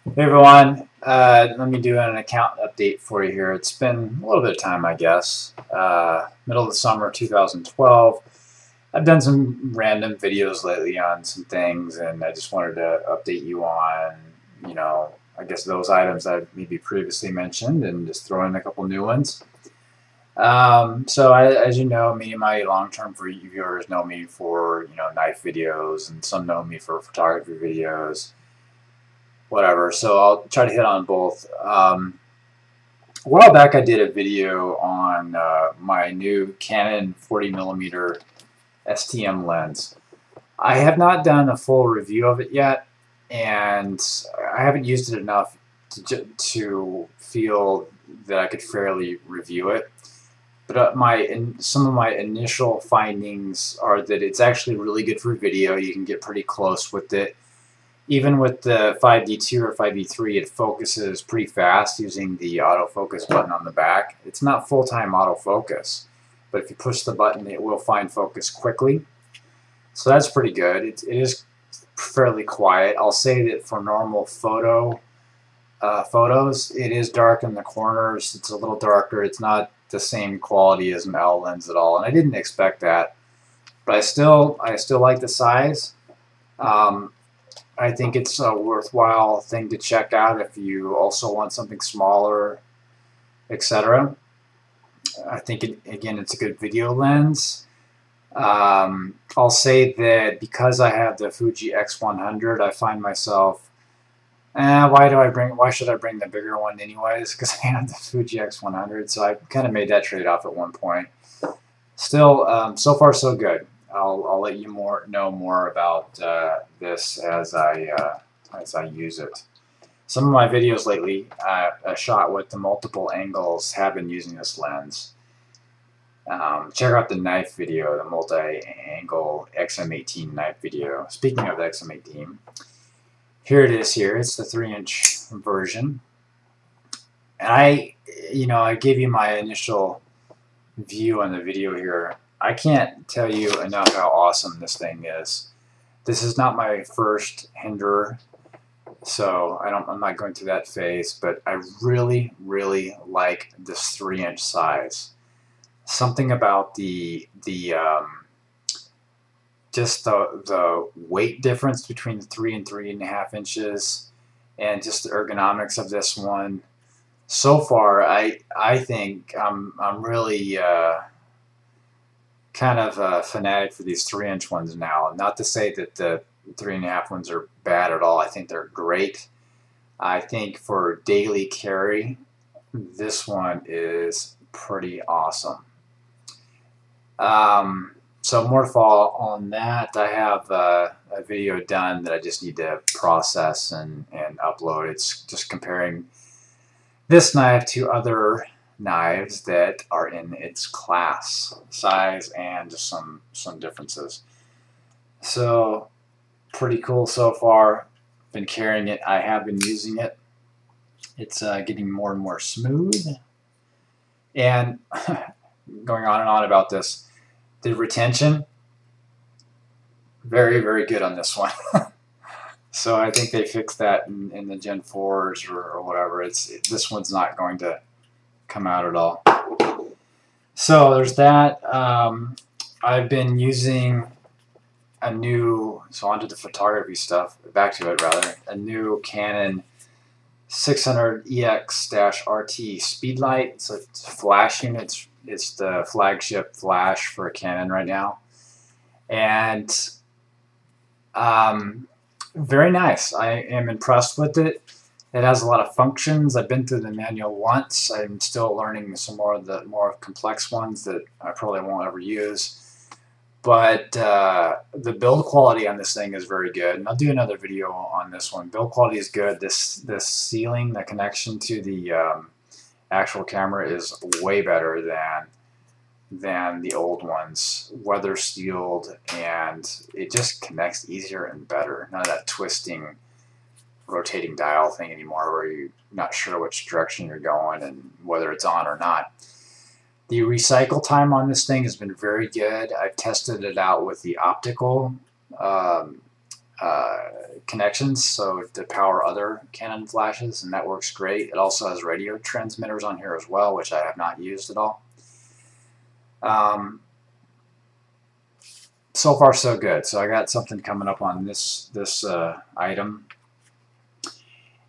Hey everyone, let me do an account update for you here. It's been a little bit of time, I guess. Middle of the summer 2012. I've done some random videos lately on some things, and I just wanted to update you on, I guess those items I maybe previously mentioned, and just throw in a couple new ones. As you know, me and my long-term viewers know me for, knife videos, and some know me for photography videos, whatever. So I'll try to hit on both. A while back, I did a video on my new Canon 40mm STM lens. I have not done a full review of it yet, and I haven't used it enough to feel that I could fairly review it. But some of my initial findings are that it's actually really good for video. You can get pretty close with it. Even with the 5D2 or 5D3, it focuses pretty fast using the autofocus button on the back. It's not full-time autofocus, but if you push the button, it will find focus quickly. So that's pretty good. It is fairly quiet. I'll say that for normal photos, it is dark in the corners. It's a little darker. It's not the same quality as an L lens at all, and I didn't expect that. But I still like the size. I think it's a worthwhile thing to check out if you also want something smaller, etc. I think, again, it's a good video lens. I'll say that because I have the Fuji X100, I find myself, why should I bring the bigger one anyways? Because I have the Fuji X100, so I kind of made that trade-off at one point. Still, so far so good. I'll let you know more about this as I use it. Some of my videos lately, shot with the multiple angles, have been using this lens. Check out the knife video, the multi-angle XM18 knife video. Speaking of the XM18, here it is. Here it's the 3-inch version, and I gave you my initial view on the video here. I can't tell you enough how awesome this thing is. This is not my first Hinder, so I'm not going through that phase, but I really, really like this 3-inch size. Something about just the weight difference between 3 and 3.5 inches, and just the ergonomics of this one. So far, I think I'm really kind of a fanatic for these 3-inch ones now. Not to say that the 3.5 ones are bad at all. I think they're great. I think for daily carry, this one is pretty awesome. So more to follow on that. I have a video done that I just need to process and upload. It's just comparing this knife to other knives that are in its class, size, and just some differences. So pretty cool so far. Been carrying it. I have been using it. It's getting more and more smooth. And going on and on about this, the retention, very, very good on this one. So I think they fixed that in the Gen 4s or whatever. This one's not going to come out at all. So there's that. I've been using a new, so onto the photography stuff, back to it rather, a new Canon 600EX-RT Speedlight. It's a flash unit. It's the flagship flash for Canon right now. And very nice. I am impressed with it. It has a lot of functions. I've been through the manual once. I'm still learning some more of the more complex ones that I probably won't ever use. But the build quality on this thing is very good. And I'll do another video on this one. Build quality is good. This sealing, the connection to the actual camera is way better than the old ones. Weather sealed, and it just connects easier and better. None of that twisting, rotating dial thing anymore where you're not sure which direction you're going and whether it's on or not. The recycle time on this thing has been very good. I've tested it out with the optical connections, so to power other Canon flashes, and that works great. It also has radio transmitters on here as well, which I have not used at all. So far so good. So I got something coming up on this item.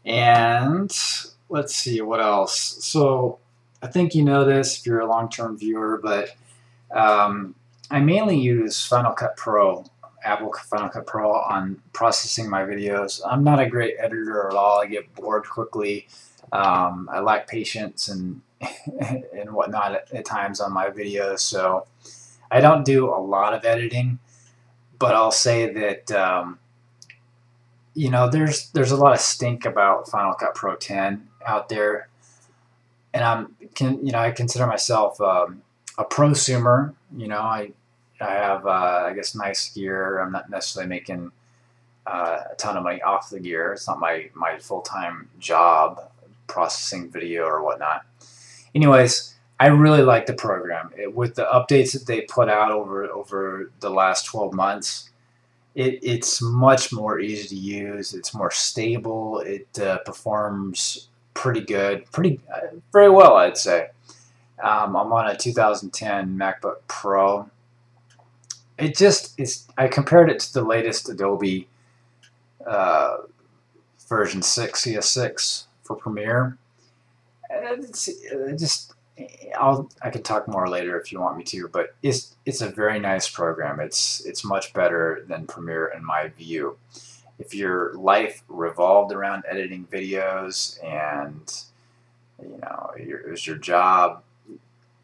And let's see what else. So I think you know this if you're a long-term viewer, but I mainly use Final Cut Pro, Apple Final Cut Pro, on processing my videos. I'm not a great editor at all. I get bored quickly. I lack patience and and whatnot at times on my videos, so I don't do a lot of editing. But I'll say that you know, there's a lot of stink about Final Cut Pro 10 out there, and I consider myself a prosumer. You know, I have I guess nice gear. I'm not necessarily making a ton of money off the gear. It's not my full-time job processing video or whatnot. Anyways, I really like the program. With the updates that they put out over the last 12 months, it's much more easy to use. It's more stable. It performs pretty good, very well, I'd say. I'm on a 2010 MacBook Pro. I compared it to the latest Adobe version 6, CS6 for Premiere. I can talk more later if you want me to, but it's a very nice program. It's much better than Premiere in my view. If your life revolved around editing videos and you know it was your job,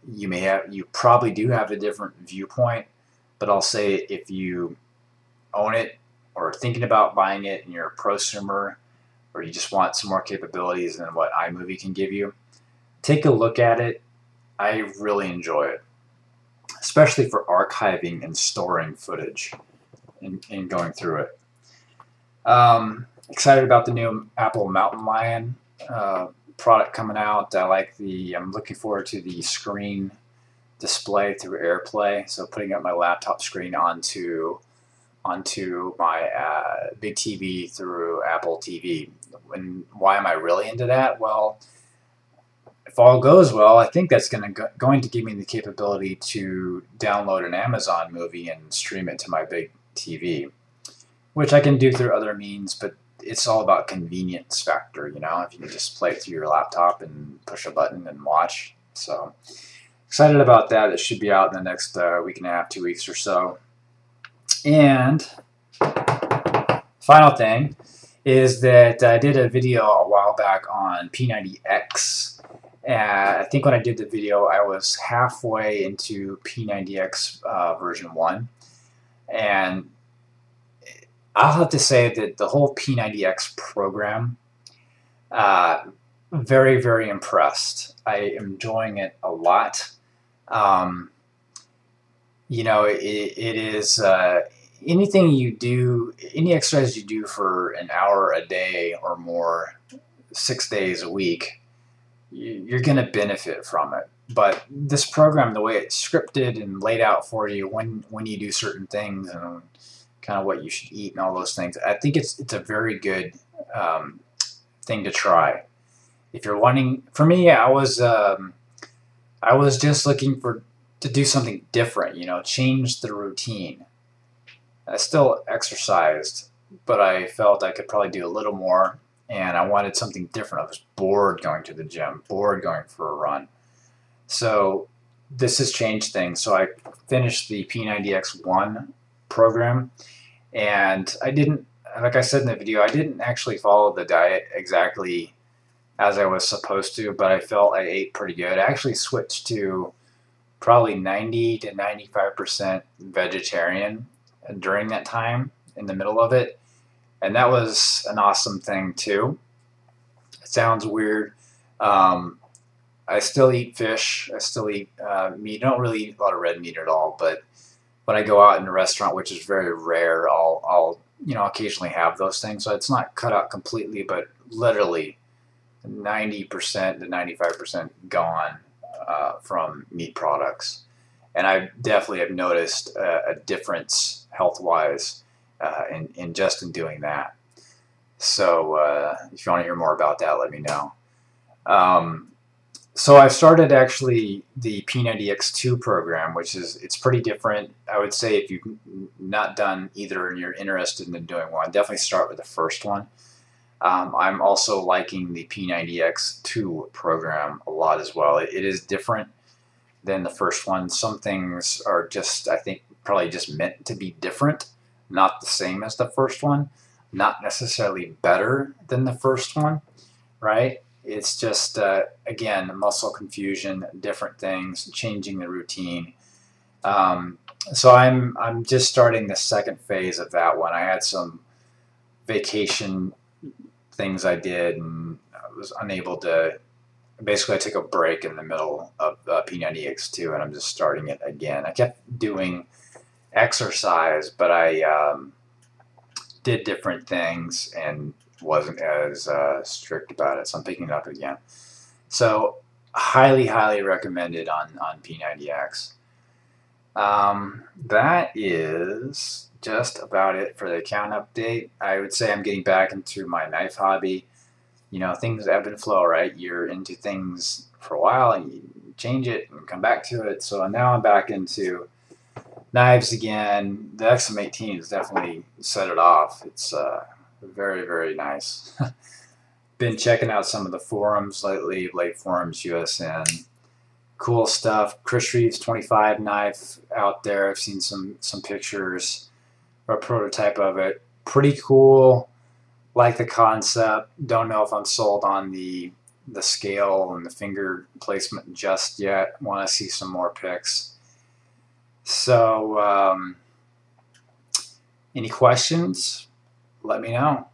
you probably do have a different viewpoint. But I'll say if you own it or are thinking about buying it and you're a prosumer or you just want some more capabilities than what iMovie can give you, take a look at it. I really enjoy it, especially for archiving and storing footage and going through it. Excited about the new Apple Mountain Lion product coming out. I'm looking forward to the screen display through AirPlay. So putting up my laptop screen onto my big TV through Apple TV. And why am I really into that? Well, if all goes well, I think that's going to give me the capability to download an Amazon movie and stream it to my big TV, which I can do through other means, but it's all about convenience factor, you know, if you can just play it through your laptop and push a button and watch. So excited about that. It should be out in the next week and a half, 2 weeks or so. And final thing is that I did a video a while back on P90X. I think when I did the video, I was halfway into P90X version 1. And I'll have to say that the whole P90X program, very, very impressed. I am enjoying it a lot. You know, it is anything you do, any exercise you do for an hour a day or more, 6 days a week, you're going to benefit from it. But this program, the way it's scripted and laid out for you when you do certain things and kind of what you should eat and all those things, I think it's a very good thing to try. If you're wanting, for me, I was just looking to do something different, you know, change the routine. I still exercised, but I felt I could probably do a little more, and I wanted something different. I was bored going to the gym, bored going for a run. So this has changed things. So I finished the P90X1 program, and I didn't, like I said in the video, I didn't actually follow the diet exactly as I was supposed to, but I felt I ate pretty good. I actually switched to probably 90 to 95% vegetarian during that time, in the middle of it, and that was an awesome thing too. It sounds weird. I still eat fish. I still eat meat. I don't really eat a lot of red meat at all, but when I go out in a restaurant, which is very rare, I'll occasionally have those things. So it's not cut out completely, but literally 90% to 95% gone from meat products. And I definitely have noticed a difference health-wise in just in doing that. So if you want to hear more about that, let me know. So I started actually the P90X2 program, which it's pretty different. I would say if you've not done either and you're interested in doing one, definitely start with the first one. I'm also liking the P90X2 program a lot as well. It is different than the first one. Some things are just, I think, probably just meant to be different, not the same as the first one, not necessarily better than the first one, right? It's just, again, muscle confusion, different things, changing the routine. So I'm just starting the second phase of that one. I had some vacation things I did, and I was unable to. Basically, I took a break in the middle of P90X2, and I'm just starting it again. I kept doing exercise, but I did different things and wasn't as strict about it, so I'm picking it up again. So highly, highly recommended on P90X. That is just about it for the account update. I would say I'm getting back into my knife hobby. You know, things ebb and flow, right? You're into things for a while and you change it and come back to it. So now I'm back into knives again. The XM18 has definitely set it off. It's very, very nice. Been checking out some of the forums lately, Blade Forums, USN. Cool stuff. Chris Reeves 25 knife out there. I've seen some pictures or a prototype of it. Pretty cool. Like the concept. Don't know if I'm sold on the scale and the finger placement just yet. Want to see some more pics. So any questions? Let me know.